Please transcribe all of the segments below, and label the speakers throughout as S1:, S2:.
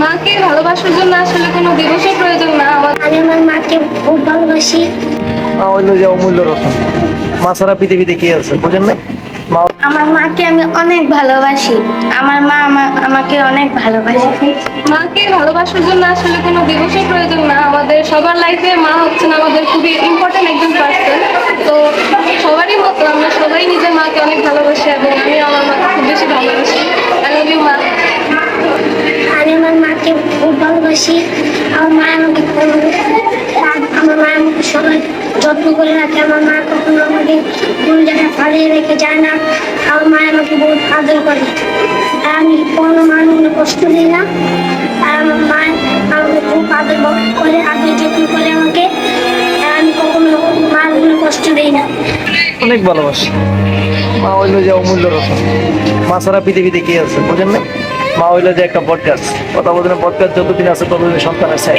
S1: মাকে ভালোবাসার জন্য আসলে কোনো দিবসের প্রয়োজন না।
S2: আমি আমার মাকে খুব ভালোবাসি।
S3: মা হইলো যে অমূল্য রতন। মা ছাড়া পৃথিবীতে কে আছে বুঝেন না? মা
S2: আমার মাকে আমি অনেক ভালোবাসি। আমার মা আমাকে অনেক ভালোবাসে।
S1: মাকে ভালোবাসার জন্য আসলে কোনো দিবসের প্রয়োজন না। আমাদের সবার লাইফে মা হচ্ছেন আমাদের খুবই ইম্পর্টেন্ট একজন পার্সন। তো সবারই মতো আমরা সবাই নিজের মাকে অনেক ভালোবাসি এবং আমি আমার মাকে খুব বেশি ভালোবাসি। আই লাভ ইউ মা।
S2: আমি আমার মাকে খুব ভালোবাসি। আমার মা আমাকে আমার মা আমাকে সবাই যত্ন করে রাখে। আমার মা কখনো আমাকে কোনো জায়গায় ফালিয়ে রেখে যায় না। আমার মা আমাকে বহুত আদর করে। আর আমি কোনো মানুষের কষ্ট দিই না। আর আমার মা আমাকে খুব আদর করে, আদর যত্ন করে আমাকে। আর আমি কখনো মার কোনো কষ্ট দিই না।
S3: অনেক ভালোবাসি। মা হইলো যে অমূল্য রতন। মা ছাড়া পৃথিবীতে কে আছে বুঝেন না? মা হইলো যে একটা বটগাছ। কথা বলতে বটগাছ যতদিন আছে ততদিন সন্তানের ছাই।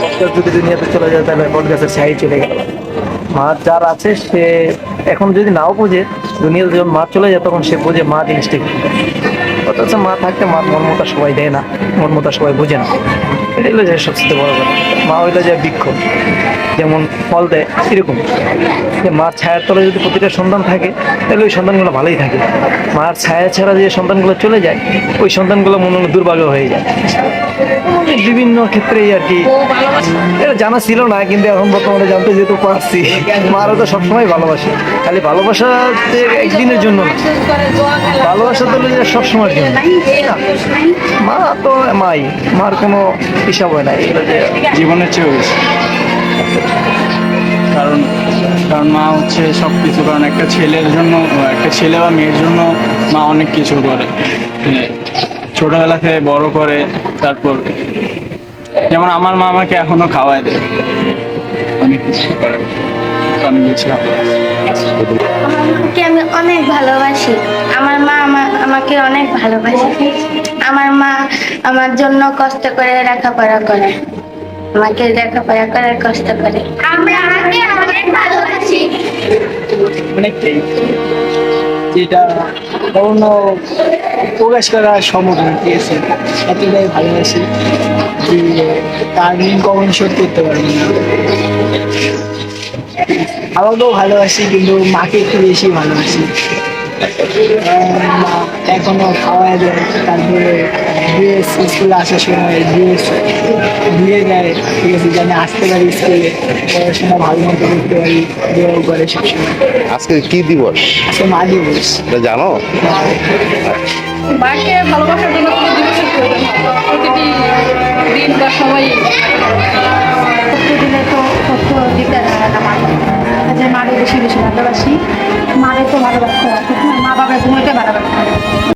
S3: বটগাছ যদি দুনিয়াতে চলে যায় তাহলে বটগাছের ছাই চলে গেল। মা যার আছে সে এখন যদি নাও বোঝে, দুনিয়াতে যখন মা চলে যায় তখন সে বোঝে মা জিনিসটা কি। অথচ মা থাকতে মার মর্মতা সবাই দেয় না, মর্মতা সবাই বোঝে না। এটা হলো যে সবচেয়ে বড় কথা। মা হইলো যে বৃক্ষ, যেমন ফল দেয় এরকম। যে মার ছায়ার তলে যদি প্রতিটা সন্তান থাকে তাহলে ওই সন্তানগুলো ভালোই থাকে। মার ছায়া ছাড়া যে সন্তানগুলো চলে যায় ওই সন্তানগুলো মনে হলো দুর্ভাগ্য হয়ে যায়। বিভিন্ন ক্ষেত্রেই আর কি এটা জানা ছিল না, কিন্তু এখন বর্তমানে জানতে যেহেতু পারছি। মারও তো সবসময় ভালোবাসে, খালি ভালোবাসা যে একদিনের জন্য না, ভালোবাসা তো সবসময়ের জন্য। না, মা তো মাই, মার কোনো হিসাব হয় না এগুলো যে
S4: জীবনের চেয়েও বেশি। কারণ কারণ মা হচ্ছে সব কিছু। কারণ একটা ছেলের জন্য, একটা ছেলে বা মেয়ের জন্য মা অনেক কিছু করে। ছোটবেলা থেকে বড় করে, তারপর যেমন আমার মা আমাকে এখনো খাওয়ায় দেয়, অনেক কিছু করে, অনেক কিছু
S2: আমার মাকে আমি অনেক ভালোবাসি। আমার মা আমাকে অনেক ভালোবাসে। আমার মা আমার জন্য কষ্ট করে লেখাপড়া করে, আমাকে লেখাপড়া করে কষ্ট করে। আমরা মাকে অনেক ভালোবাসি।
S4: অনেকটাই, যেটা কখনো প্রকাশ করা সম্ভব না। ঠিক আছে, এতটাই ভালোবাসি যে তার ঋণ কখনো শোধ করতে পারবো না। আমাকেও ভালোবাসি, কিন্তু মাকে একটু বেশি ভালোবাসি। মা এখনো খাওয়ায় দেয়, তারপরে ড্রেস, স্কুলে আসার সময় ড্রেস দিয়ে দেয়। ঠিক আছে, যেন আসতে পারি স্কুলে, পড়াশোনা ভালো মতো করতে পারি, দেওয়া করে সবসময়।
S5: আজকে কি দিবস
S4: আজকে মা দিবস,
S5: এটা জানো?
S1: মাকে ভালোবাসার জন্য কোনো দিবসের প্রয়োজন হয় না। প্রতিটি দিন বা সময়
S6: তথ্য দিলে তো তথ্য দিতে হয় না। মাকে যে মারে বেশি বেশি ভালোবাসি, মারে তো ভালোবাসতে হয়, মা বাবার দুটোই ভালোবাসতে